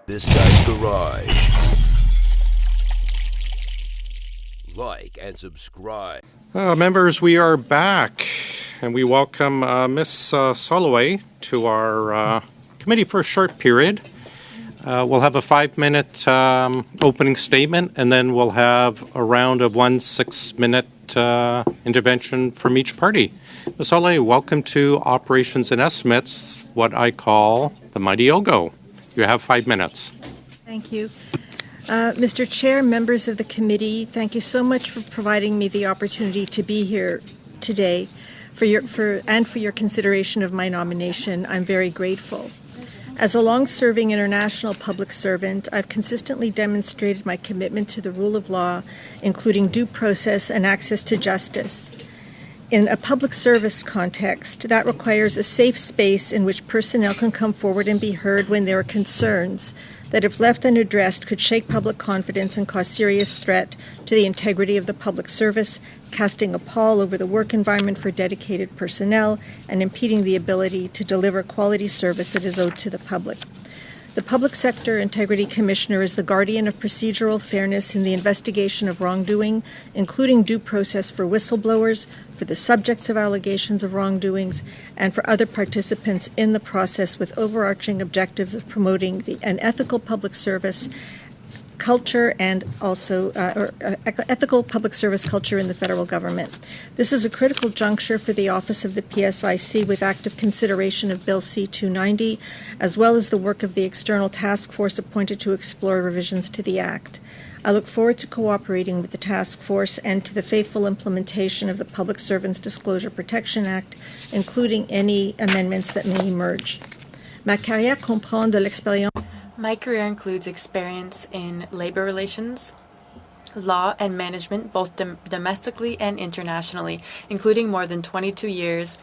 This Guy's Garage. Like and subscribe. Members, we are back, and we welcome Ms. Soloway to our committee for a short period. We'll have a 5-minute opening statement, and then we'll have a round of 1 6-minute intervention from each party. Ms. Soloway, welcome to Operations and Estimates, what I call the mighty OGGO. You have 5 minutes. Thank you. Mr. Chair, members of the committee, thank you so much for providing me the opportunity to be here today for your consideration of my nomination. I'm very grateful. As a long-serving international public servant, I've consistently demonstrated my commitment to the rule of law, including due process and access to justice. In a public service context, that requires a safe space in which personnel can come forward and be heard when there are concerns that, if left unaddressed, could shake public confidence and cause serious threat to the integrity of the public service, casting a pall over the work environment for dedicated personnel and impeding the ability to deliver quality service that is owed to the public. The Public Sector Integrity Commissioner is the guardian of procedural fairness in the investigation of wrongdoing, including due process for whistleblowers, for the subjects of allegations of wrongdoings, and for other participants in the process, with overarching objectives of promoting an ethical public service culture and also ethical public service culture in the federal government. This is a critical juncture for the Office of the PSIC, with active consideration of Bill C-290, as well as the work of the external task force appointed to explore revisions to the Act. I look forward to cooperating with the task force and to the faithful implementation of the Public Servants Disclosure Protection Act, including any amendments that may emerge. Ma carrière comprend de l'expérience. My career includes experience in labor relations, law, and management, both domestically and internationally, including more than 22 years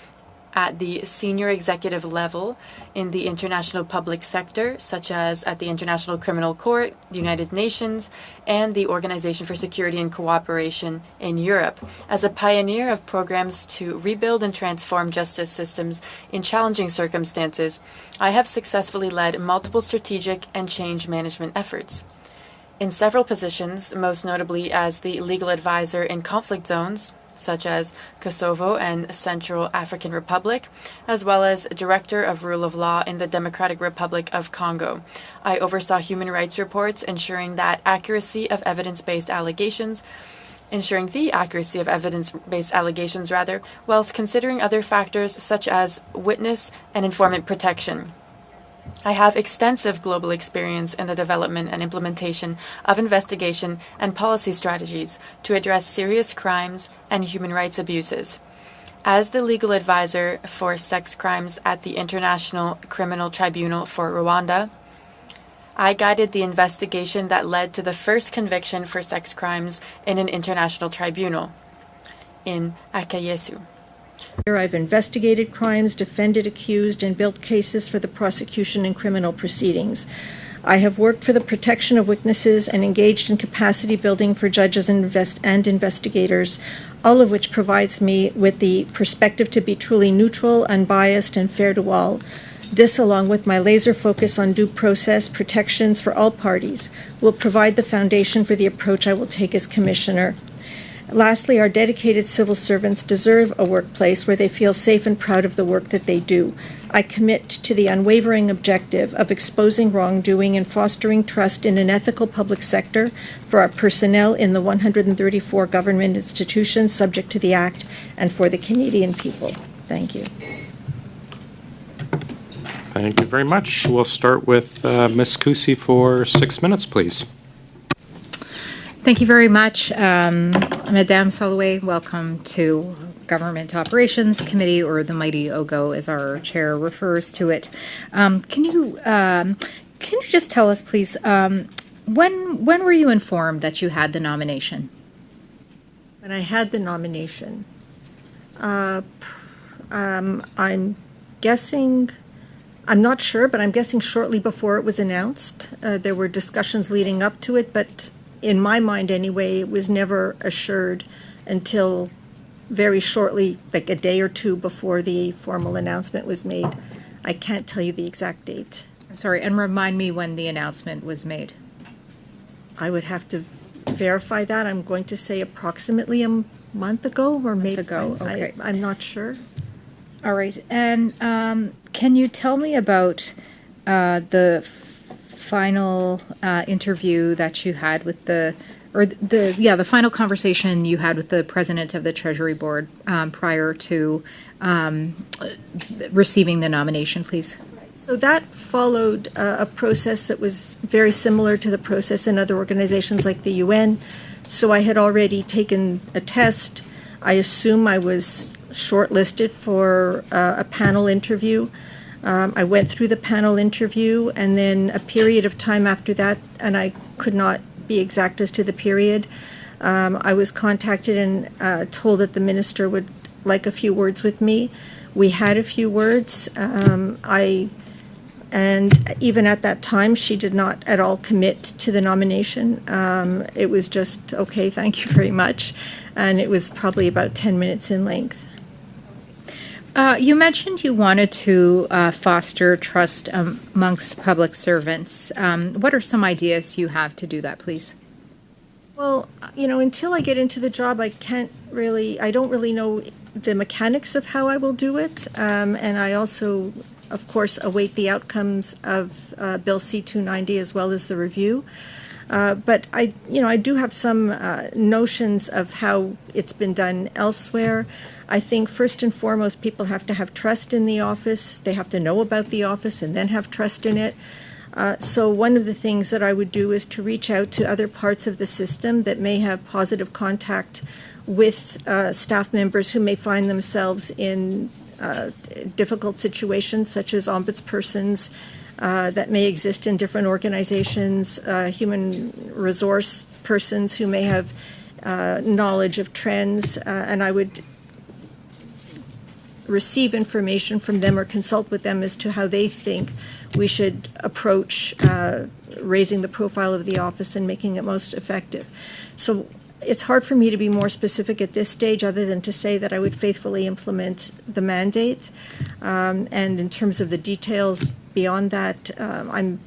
at the senior executive level in the international public sector, such as at the International Criminal Court, the United Nations, and the Organization for Security and Cooperation in Europe. As a pioneer of programs to rebuild and transform justice systems in challenging circumstances, I have successfully led multiple strategic and change management efforts. In several positions, most notably as the legal advisor in conflict zones, such as Kosovo and Central African Republic, as well as Director of Rule of Law in the Democratic Republic of Congo. I oversaw human rights reports, ensuring the accuracy of evidence-based allegations, whilst considering other factors such as witness and informant protection. I have extensive global experience in the development and implementation of investigation and policy strategies to address serious crimes and human rights abuses. As the legal advisor for sex crimes at the International Criminal Tribunal for Rwanda, I guided the investigation that led to the first conviction for sex crimes in an international tribunal in Akayesu. I've investigated crimes, defended accused, and built cases for the prosecution in criminal proceedings. I have worked for the protection of witnesses and engaged in capacity building for judges and investigators, all of which provides me with the perspective to be truly neutral, unbiased, and fair to all. This, along with my laser focus on due process protections for all parties, will provide the foundation for the approach I will take as Commissioner. Lastly, our dedicated civil servants deserve a workplace where they feel safe and proud of the work that they do. I commit to the unwavering objective of exposing wrongdoing and fostering trust in an ethical public sector for our personnel in the 134 government institutions subject to the Act and for the Canadian people. Thank you. Thank you very much. We'll start with Ms. Kusi for 6 minutes, please. Thank you very much. Madame Soloway, welcome to Government Operations Committee, or the mighty OGGO as our chair refers to it. Can you just tell us, please, when were you informed that you had the nomination? When I had the nomination, I'm guessing, I'm not sure, but I'm guessing shortly before it was announced. There were discussions leading up to it, but in my mind anyway, it was never assured until very shortly, like a day or two before the formal announcement was made. I can't tell you the exact date. Sorry, and remind me when the announcement was made. I would have to verify that. I'm going to say approximately a month ago, or maybe ago, okay. I'm not sure. All right, and can you tell me about the final interview that you had with the final conversation you had with the president of the Treasury Board prior to receiving the nomination, please? So that followed a process that was very similar to the process in other organizations like the UN. So I had already taken a test. I assume I was shortlisted for a panel interview. I went through the panel interview, and then a period of time after that, and I could not be exact as to the period, I was contacted and told that the minister would like a few words with me. We had a few words. And even at that time, she did not at all commit to the nomination. It was just, okay, thank you very much. And it was probably about 10 minutes in length. You mentioned you wanted to foster trust amongst public servants. What are some ideas you have to do that, please? Well, until I get into the job, I don't really know the mechanics of how I will do it. And I also, of course, await the outcomes of Bill C-290 as well as the review. But I do have some notions of how it's been done elsewhere. I think first and foremost, people have to have trust in the office. They have to know about the office and then have trust in it. So one of the things that I would do is to reach out to other parts of the system that may have positive contact with staff members who may find themselves in difficult situations, such as ombudspersons that may exist in different organizations, human resource persons who may have knowledge of trends, and I would receive information from them or consult with them as to how they think we should approach raising the profile of the office and making it most effective. So it's hard for me to be more specific at this stage other than to say that I would faithfully implement the mandate. And in terms of the details beyond that, I'm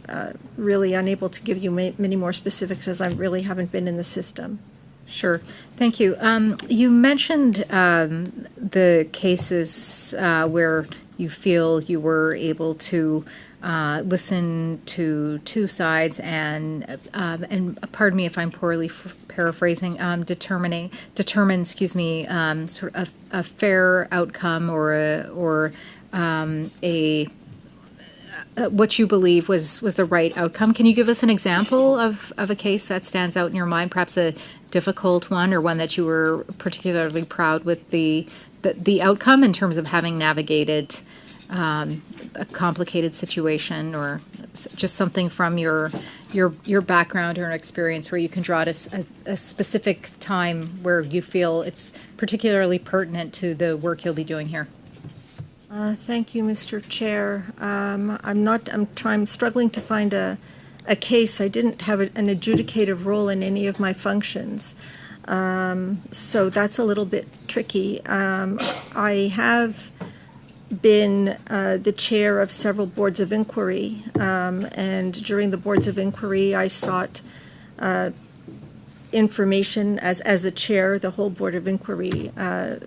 really unable to give you many more specifics as I really haven't been in the system. Sure. Thank you. You mentioned the cases where you feel you were able to listen to two sides and pardon me if I'm poorly paraphrasing, determine sort of a fair outcome or what you believe was the right outcome. Can you give us an example of a case that stands out in your mind, perhaps a difficult one or one that you were particularly proud with the outcome in terms of having navigated a complicated situation, or just something from your background or an experience where you can draw a specific time where you feel it's particularly pertinent to the work you'll be doing here? Thank you, Mr. Chair. I'm struggling to find a case. I didn't have an adjudicative role in any of my functions, so that's a little bit tricky. I have been the chair of several boards of inquiry, and during the boards of inquiry, I sought information as the chair. The whole board of inquiry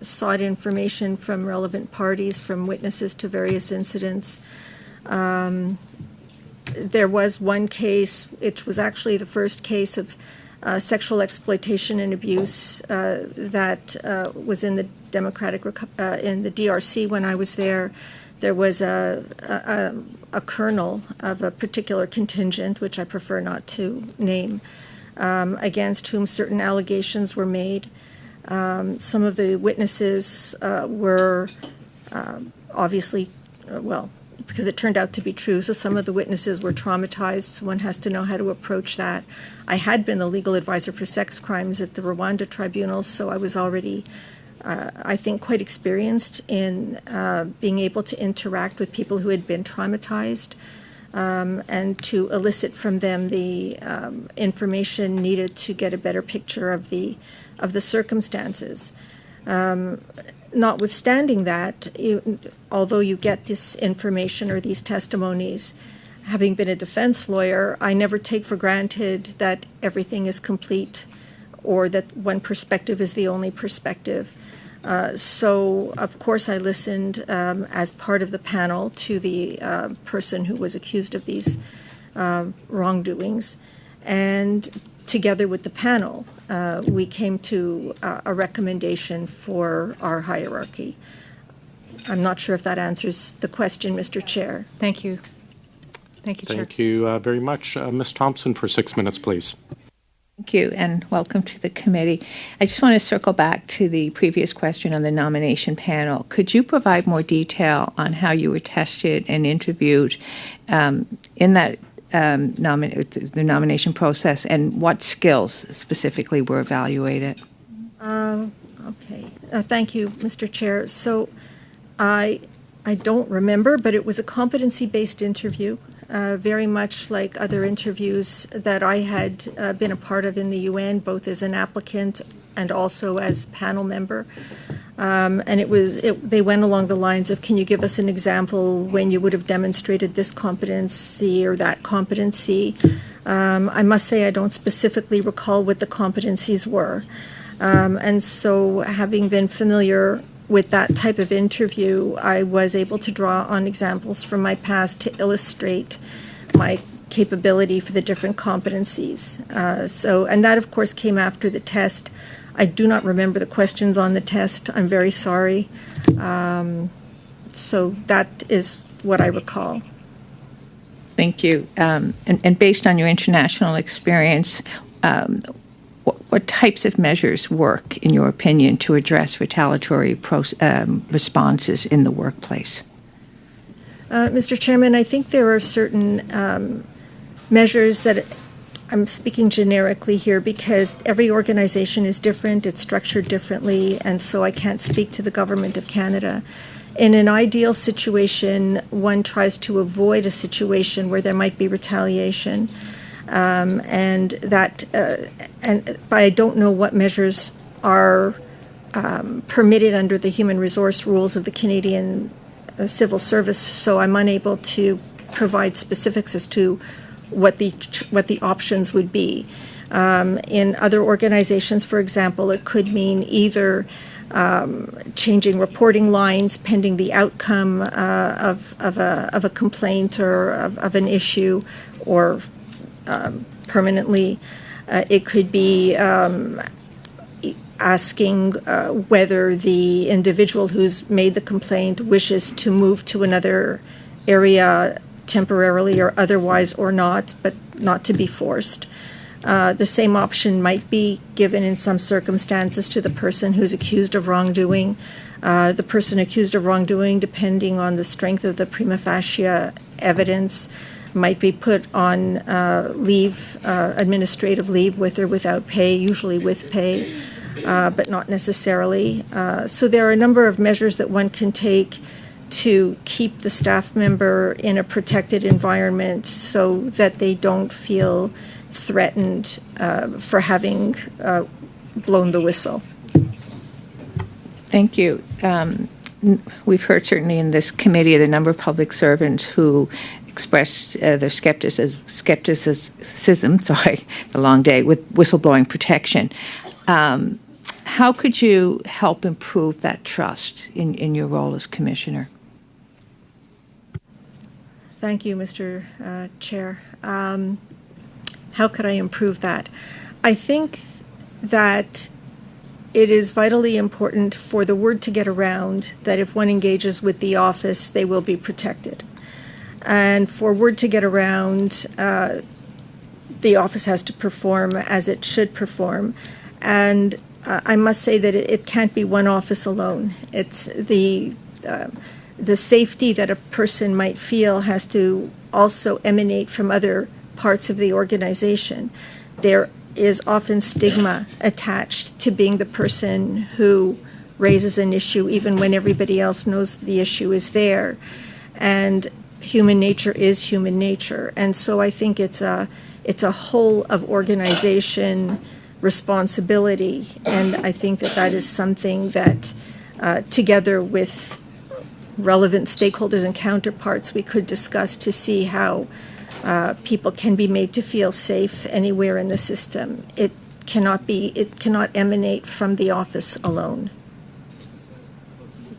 sought information from relevant parties, from witnesses to various incidents. There was one case, which was actually the first case of sexual exploitation and abuse that was in the in the DRC when I was there. There was a colonel of a particular contingent, which I prefer not to name, against whom certain allegations were made. Some of the witnesses were obviously, because it turned out to be true, so some of the witnesses were traumatized, so one has to know how to approach that. I had been the legal advisor for sex crimes at the Rwanda tribunals, so I was already, I think, quite experienced in being able to interact with people who had been traumatized, and to elicit from them the information needed to get a better picture of the circumstances. Notwithstanding that, although you get this information or these testimonies, having been a defense lawyer, I never take for granted that everything is complete or that one perspective is the only perspective. So, of course, I listened as part of the panel to the person who was accused of these wrongdoings. And together with the panel, we came to a recommendation for our hierarchy. I'm not sure if that answers the question, Mr. Chair. Thank you. Thank you, Chair. Thank you very much. Ms. Thompson for 6 minutes, please. Thank you, and welcome to the committee. I just want to circle back to the previous question on the nomination panel. Could you provide more detail on how you were tested and interviewed in that the nomination process, and what skills specifically were evaluated? Okay. Thank you, Mr. Chair. So I don't remember, but it was a competency-based interview, very much like other interviews that I had been a part of in the UN, both as an applicant and also as panel member. And they went along the lines of, can you give us an example when you would have demonstrated this competency or that competency? I must say I don't specifically recall what the competencies were. And so having been familiar with that type of interview, I was able to draw on examples from my past to illustrate my capability for the different competencies. And that, of course, came after the test. I do not remember the questions on the test. I'm very sorry. So that is what I recall. Thank you. And based on your international experience, what types of measures work, in your opinion, to address retaliatory responses in the workplace? Mr. Chairman, I think there are certain measures that I'm speaking generically here because every organization is different, it's structured differently, and so I can't speak to the Government of Canada. In an ideal situation, one tries to avoid a situation where there might be retaliation. But I don't know what measures are permitted under the human resource rules of the Canadian Civil Service, so I'm unable to provide specifics as to what the options would be. In other organizations, for example, it could mean either changing reporting lines pending the outcome of a complaint or of an issue, or permanently. It could be asking whether the individual who's made the complaint wishes to move to another area temporarily or otherwise or not, but not to be forced. The same option might be given in some circumstances to the person who's accused of wrongdoing. The person accused of wrongdoing, depending on the strength of the prima facie evidence, might be put on leave, administrative leave, with or without pay, usually with pay, but not necessarily. So there are a number of measures that one can take to keep the staff member in a protected environment so that they don't feel threatened for having blown the whistle. Thank you. We've heard certainly in this committee the number of public servants who expressed their skepticism, the long day, with whistleblowing protection. How could you help improve that trust in your role as commissioner? Thank you, Mr. Chair. How could I improve that? I think that it is vitally important for the word to get around that if one engages with the office, they will be protected. And for word to get around, the office has to perform as it should perform. And I must say that it can't be one office alone. It's the safety that a person might feel has to also emanate from other parts of the organization. There is often stigma attached to being the person who raises an issue even when everybody else knows the issue is there. And human nature is human nature. And so I think it's a whole of organization responsibility. And I think that is something that together with relevant stakeholders and counterparts we could discuss to see how people can be made to feel safe anywhere in the system. It cannot emanate from the office alone.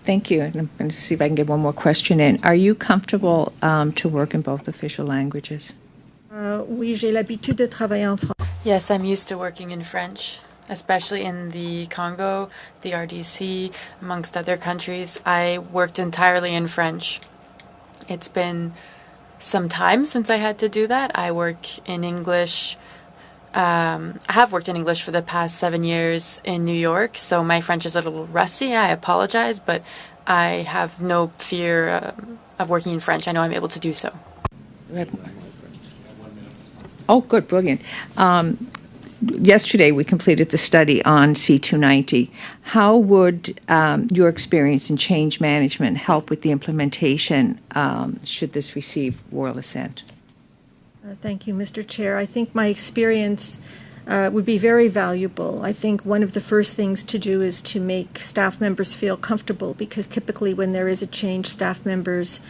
Thank you. And I'm going to see if I can get one more question in. Are you comfortable to work in both official languages? Oui, j'ai l'habitude de travailler en français. Yes, I'm used to working in French, especially in the Congo, the RDC, amongst other countries. I worked entirely in French. It's been some time since I had to do that. I work in English. I have worked in English for the past 7 years in New York, so my French is a little rusty. I apologize, but I have no fear of working in French. I know I'm able to do so. Oh, good, brilliant. Yesterday, we completed the study on C290. How would your experience in change management help with the implementation should this receive royal assent? Thank you, Mr. Chair. I think my experience would be very valuable. I think one of the first things to do is to make staff members feel comfortable, because typically when there is a change, staff members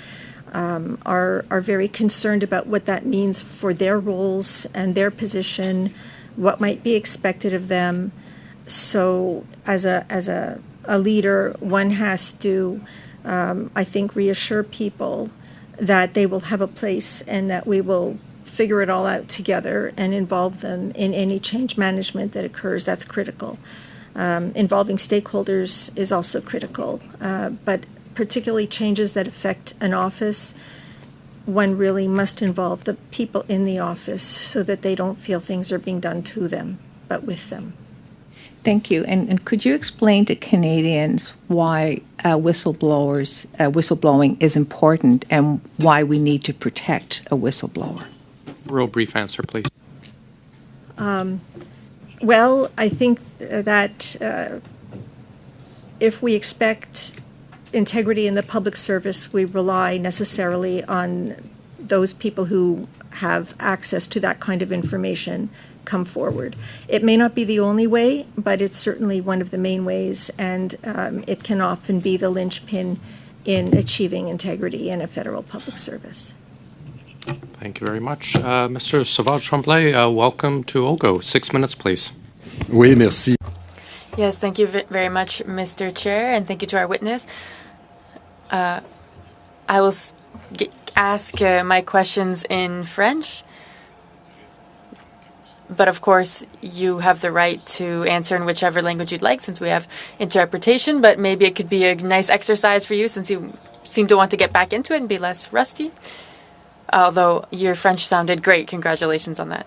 are very concerned about what that means for their roles and their position, what might be expected of them. So as a leader, one has to, I think, reassure people that they will have a place and that we will figure it all out together and involve them in any change management that occurs. That's critical. Involving stakeholders is also critical, but particularly changes that affect an office, one really must involve the people in the office so that they don't feel things are being done to them, but with them. Thank you. And could you explain to Canadians why whistleblowing is important and why we need to protect a whistleblower? Real brief answer, please. Well, I think that if we expect integrity in the public service, we rely necessarily on those people who have access to that kind of information come forward. It may not be the only way, but it's certainly one of the main ways, and it can often be the linchpin in achieving integrity in a federal public service. Thank you very much. Mr. Sauvage-Tremblay, welcome to OGGO. 6 minutes, please. Oui, merci. Yes, thank you very much, Mr. Chair, and thank you to our witness. I will ask my questions in French, but of course you have the right to answer in whichever language you'd like, since we have interpretation, but maybe it could be a nice exercise for you since you seem to want to get back into it and be less rusty. Although your French sounded great. Congratulations on that.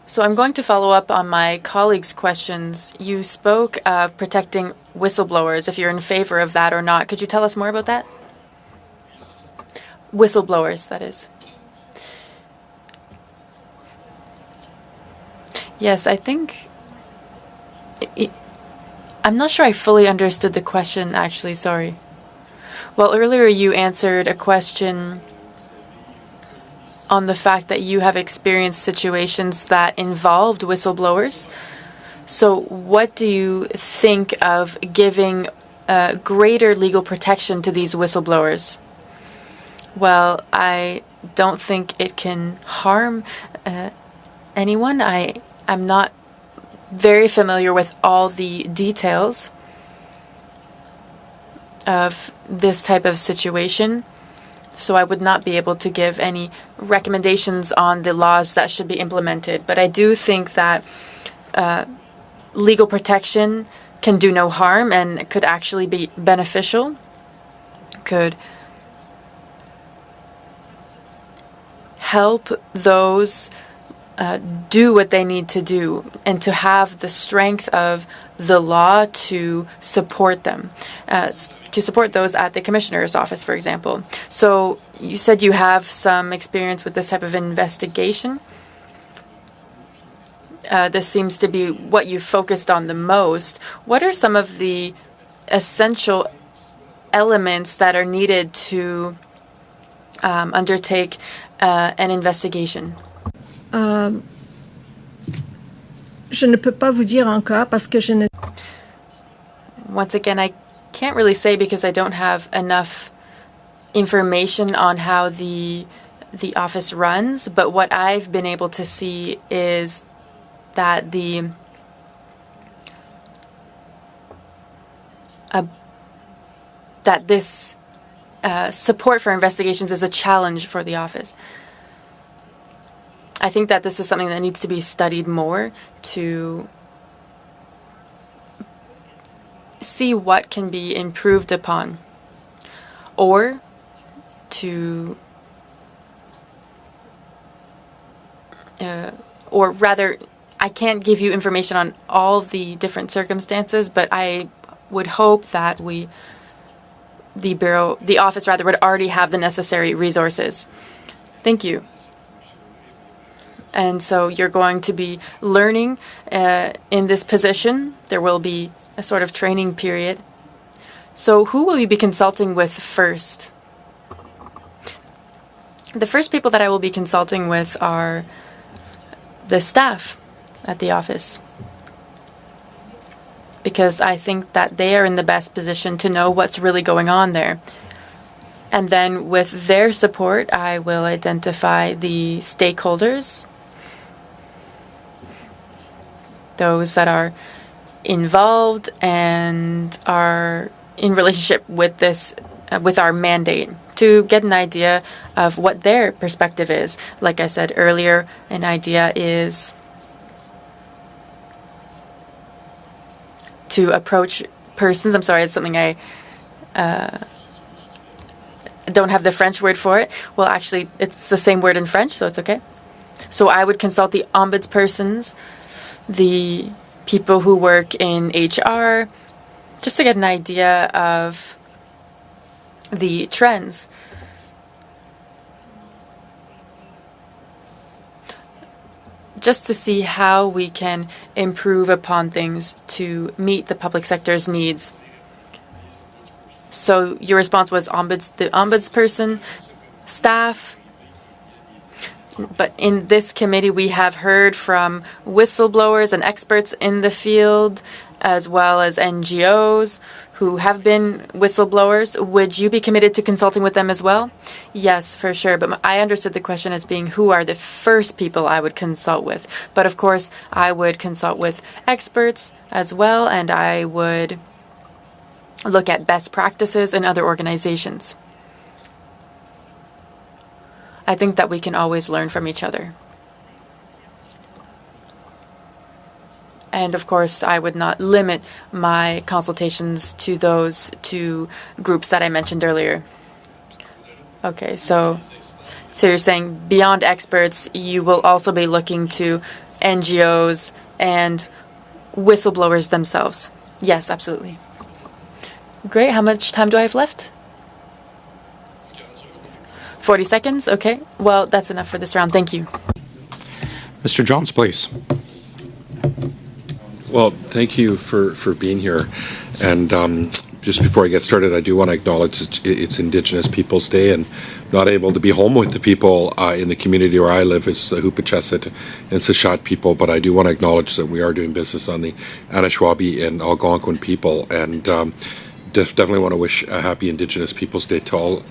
So I'm going to follow up on my colleague's questions. You spoke of protecting whistleblowers, if you're in favor of that or not. Could you tell us more about that? Whistleblowers, that is. Yes, I think... I'm not sure I fully understood the question, actually. Sorry. Well, earlier you answered a question on the fact that you have experienced situations that involved whistleblowers. So what do you think of giving greater legal protection to these whistleblowers? Well, I don't think it can harm anyone. I'm not very familiar with all the details of this type of situation, so I would not be able to give any recommendations on the laws that should be implemented. But I do think that legal protection can do no harm and could actually be beneficial, could help those do what they need to do, and to have the strength of the law to support them, to support those at the commissioner's office, for example. So you said you have some experience with this type of investigation. This seems to be what you focused on the most. What are some of the essential elements that are needed to undertake an investigation? Je ne peux pas vous dire encore parce que je ne... Once again, I can't really say because I don't have enough information on how the office runs, but what I've been able to see is that this support for investigations is a challenge for the office. I think that this is something that needs to be studied more to see what can be improved upon, or or rather, I can't give you information on all the different circumstances, but I would hope that the office rather, would already have the necessary resources. Thank you. And so you're going to be learning in this position. There will be a sort of training period. So who will you be consulting with first? The first people that I will be consulting with are the staff at the office, because I think that they are in the best position to know what's really going on there. And then with their support, I will identify the stakeholders, those that are involved and are in relationship with this, with our mandate, to get an idea of what their perspective is. Like I said earlier, an idea is to approach persons. I'm sorry, it's something I don't have the French word for it. Well, actually, it's the same word in French, so it's okay. So I would consult the ombudspersons, the people who work in HR, just to get an idea of the trends. Just to see how we can improve upon things to meet the public sector's needs. So your response was the ombudsperson, staff. But in this committee, we have heard from whistleblowers and experts in the field, as well as NGOs who have been whistleblowers. Would you be committed to consulting with them as well? Yes, for sure. But I understood the question as being who are the first people I would consult with. But of course, I would consult with experts as well, and I would look at best practices in other organizations. I think that we can always learn from each other. And of course, I would not limit my consultations to those two groups that I mentioned earlier. Okay, so you're saying beyond experts, you will also be looking to NGOs and whistleblowers themselves. Yes, absolutely. Great. How much time do I have left? 40 seconds? Okay. Well, that's enough for this round. Thank you. Mr. Johns, please. Well, thank you for being here. And just before I get started, I do want to acknowledge it's Indigenous Peoples Day, and not able to be home with the people in the community where I live is Hupachesit and Sashat people, but I do want to acknowledge that we are doing business on the Anishinaabe and Algonquin people, and definitely want to wish a happy Indigenous Peoples Day to all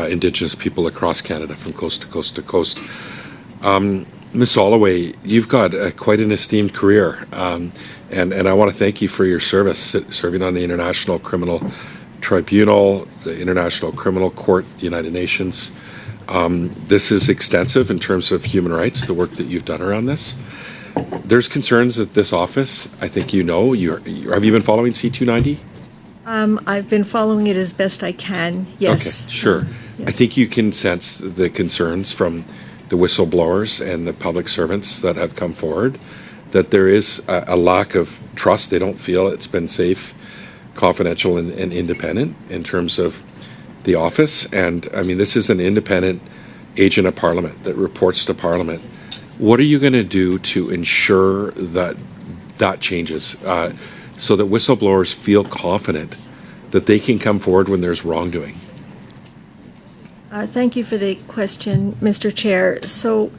Indigenous people across Canada from coast to coast to coast. Ms. Holloway, you've got quite an esteemed career, and I want to thank you for your service, serving on the International Criminal Tribunal, the International Criminal Court, the United Nations. This is extensive in terms of human rights, the work that you've done around this. There's concerns that this office, I think you know, have you been following C-290? I've been following it as best I can, yes. Okay, sure. Yes. I think you can sense the concerns from the whistleblowers and the public servants that have come forward, that there is a lack of trust. They don't feel it's been safe, confidential, and independent in terms of the office. And, I mean, this is an independent agent of Parliament that reports to Parliament. What are you going to do to ensure that that changes? So that whistleblowers feel confident that they can come forward when there's wrongdoing? Thank you for the question, Mr. Chair. So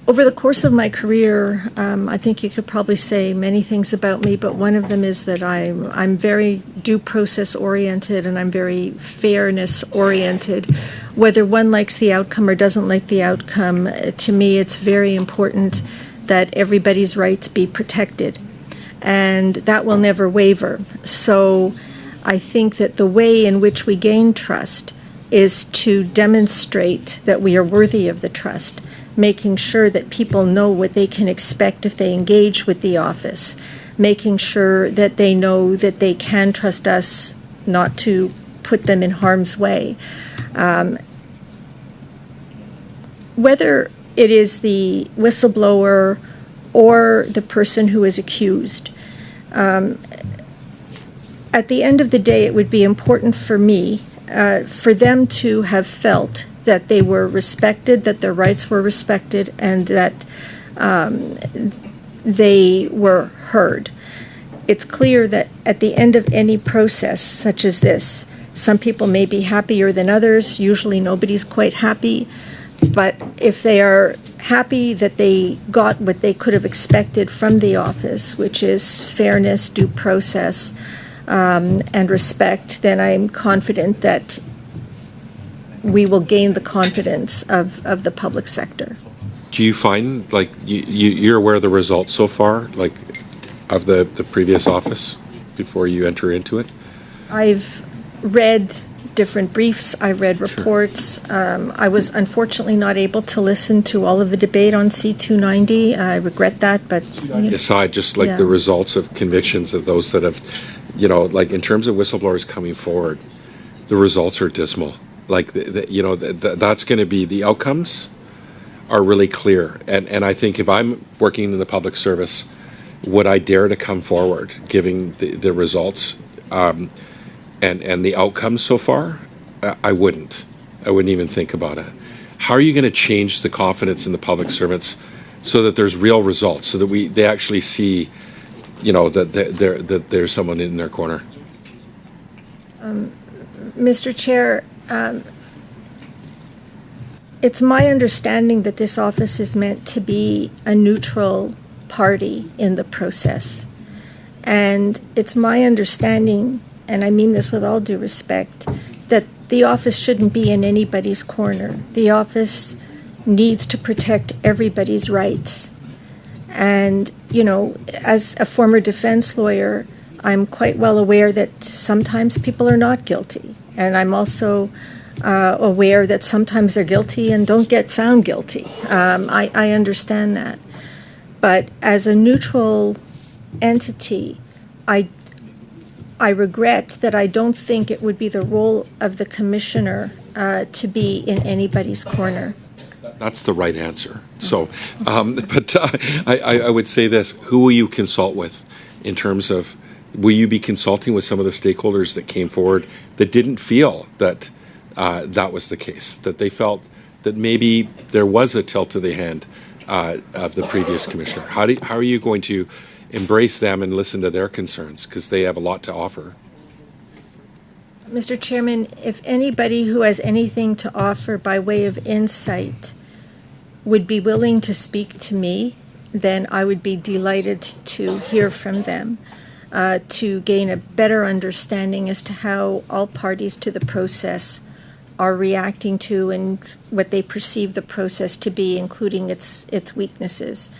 over the course of my career, I think you could probably say many things about me, but one of them is that I'm very due process oriented and I'm very fairness oriented. Whether one likes the outcome or doesn't like the outcome, to me it's very important that everybody's rights be protected, and that will never waver. So I think that the way in which we gain trust is to demonstrate that we are worthy of the trust, making sure that people know what they can expect if they engage with the office, making sure that they know that they can trust us not to put them in harm's way. Whether it is the whistleblower or the person who is accused, at the end of the day, it would be important for me, for them to have felt that they were respected, that their rights were respected, and that they were heard. It's clear that at the end of any process such as this, some people may be happier than others. Usually nobody's quite happy. But if they are happy that they got what they could have expected from the office, which is fairness, due process, and respect, then I'm confident that we will gain the confidence of the public sector. Do you find, like, you're aware of the results so far, like, of the previous office before you enter into it? I've read different briefs. I read reports. I was unfortunately not able to listen to all of the debate on C-290. I regret that, but... Aside, just like the results of convictions of those that have, like in terms of whistleblowers coming forward, the results are dismal. Like, that's going to be, the outcomes are really clear. And I think if I'm working in the public service, would I dare to come forward giving the results and the outcomes so far? I wouldn't. I wouldn't even think about it. How are you going to change the confidence in the public servants so that there's real results, so that they actually see, that there's someone in their corner? Mr. Chair, it's my understanding that this office is meant to be a neutral party in the process. And it's my understanding, and I mean this with all due respect, that the office shouldn't be in anybody's corner. The office needs to protect everybody's rights. And, as a former defense lawyer, I'm quite well aware that sometimes people are not guilty. And I'm also aware that sometimes they're guilty and don't get found guilty. I understand that. But as a neutral entity, I regret that I don't think it would be the role of the commissioner to be in anybody's corner. That's the right answer. So, but I would say this: who will you consult with in terms of? Will you be consulting with some of the stakeholders that came forward that didn't feel that that was the case, that they felt that maybe there was a tilt of the hand of the previous commissioner? How are you going to embrace them and listen to their concerns, because they have a lot to offer? Mr. Chairman, if anybody who has anything to offer by way of insight would be willing to speak to me, then I would be delighted to hear from them, to gain a better understanding as to how all parties to the process are reacting to and what they perceive the process to be, including its weaknesses.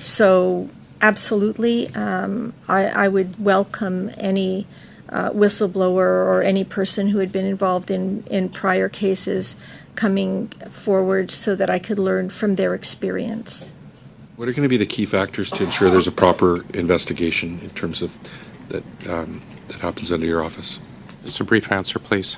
So absolutely, I would welcome any whistleblower or any person who had been involved in prior cases coming forward so that I could learn from their experience. What are going to be the key factors to ensure there's a proper investigation in terms of that happens under your office? Just a brief answer, please.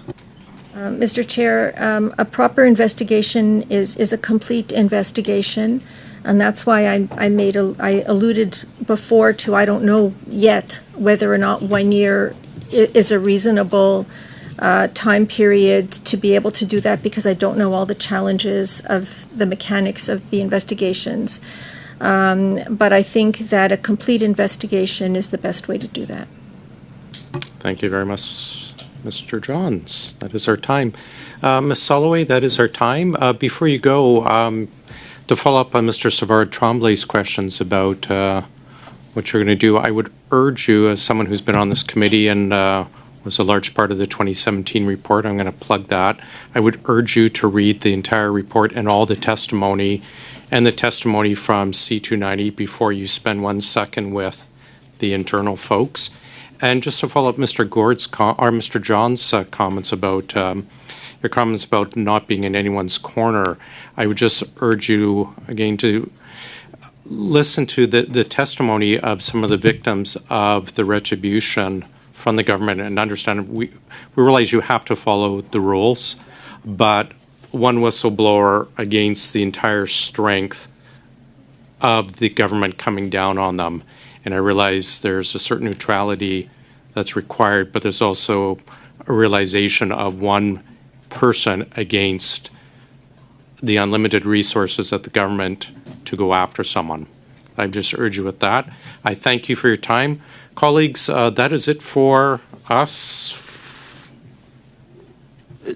Mr. Chair, a proper investigation is a complete investigation, and that's why I alluded before to, I don't know yet whether or not 1 year is a reasonable time period to be able to do that, because I don't know all the challenges of the mechanics of the investigations. But I think that a complete investigation is the best way to do that. Thank you very much, Mr. Johns. That is our time. Ms. Soloway, that is our time. Before you go, To follow up on Mr. Savard Tremblay's questions about what you're going to do, I would urge you, as someone who's been on this committee and was a large part of the 2017 report, I'm going to plug that. I would urge you to read the entire report and all the testimony and the testimony from C290 before you spend 1 second with the internal folks. And just to follow up Mr. Gord's or Mr. John's comments about your comments about not being in anyone's corner, I would just urge you again to listen to the testimony of some of the victims of the retribution from the government and understand we realize you have to follow the rules, but one whistleblower against the entire strength of the government coming down on them. And I realize there's a certain neutrality that's required, but there's also a realization of one person against the unlimited resources of the government to go after someone. I just urge you with that. I thank you for your time. Colleagues, that is it for us.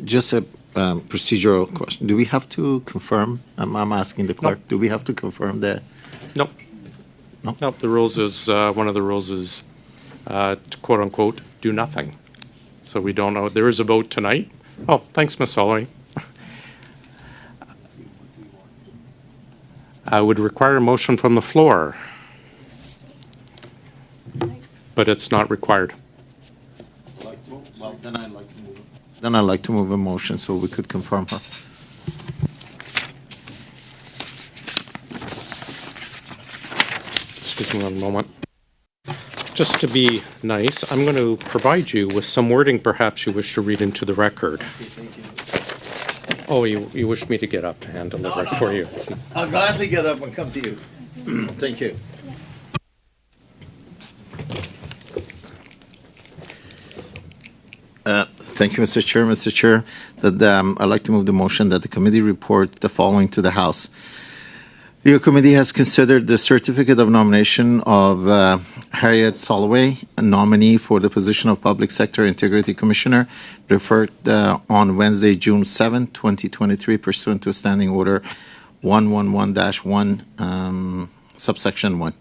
Just a procedural question. Do we have to confirm? I'm asking the clerk. No. Do we have to confirm that? Nope. No? Nope. The rules is, one of the rules is to quote unquote, do nothing. So we don't know. There is a vote tonight. Oh, thanks, Ms. Soloway. I would require a motion from the floor, but it's not required. Well, then I'd like to move. Then I'd like to move a motion so we could confirm her. Excuse me one moment. Just to be nice, I'm going to provide you with some wording perhaps you wish to read into the record. Oh, you wish me to get up and deliver it for you. I'll gladly get up and come to you. Thank you. Thank you, Mr. Chair. Mr. Chair, that I'd like to move the motion that the committee report the following to the House. The committee has considered the certificate of nomination of Harriet Soloway, a nominee for the position of Public Sector Integrity Commissioner, referred on Wednesday, June 7, 2023, pursuant to Standing Order 111-1, subsection 1.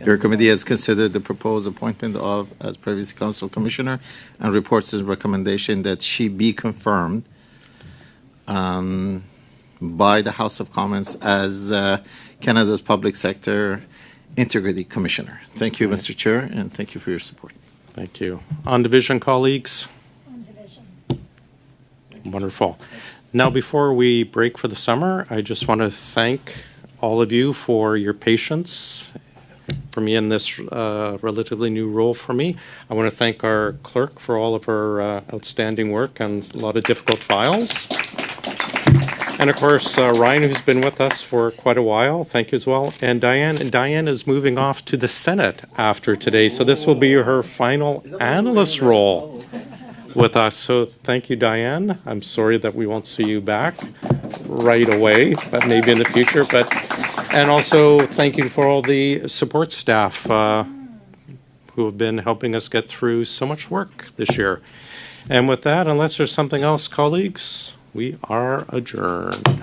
Your committee has considered the proposed appointment of, as previous council commissioner, and reports its recommendation that she be confirmed by the House of Commons as Canada's Public Sector Integrity Commissioner. Thank you, Mr. Chair, and thank you for your support. Thank you. On division, colleagues? On division. Wonderful. Now, before we break for the summer, I just want to thank all of you for your patience for me in this relatively new role for me. I want to thank our clerk for all of her outstanding work and a lot of difficult files. And of course, Ryan, who's been with us for quite a while, thank you as well. And Diane. And Diane is moving off to the Senate after today, so this will be her final analyst role with us. So thank you, Diane. I'm sorry that we won't see you back right away, but maybe in the future. And also thank you for all the support staff who have been helping us get through so much work this year. And with that, unless there's something else, colleagues, we are adjourned.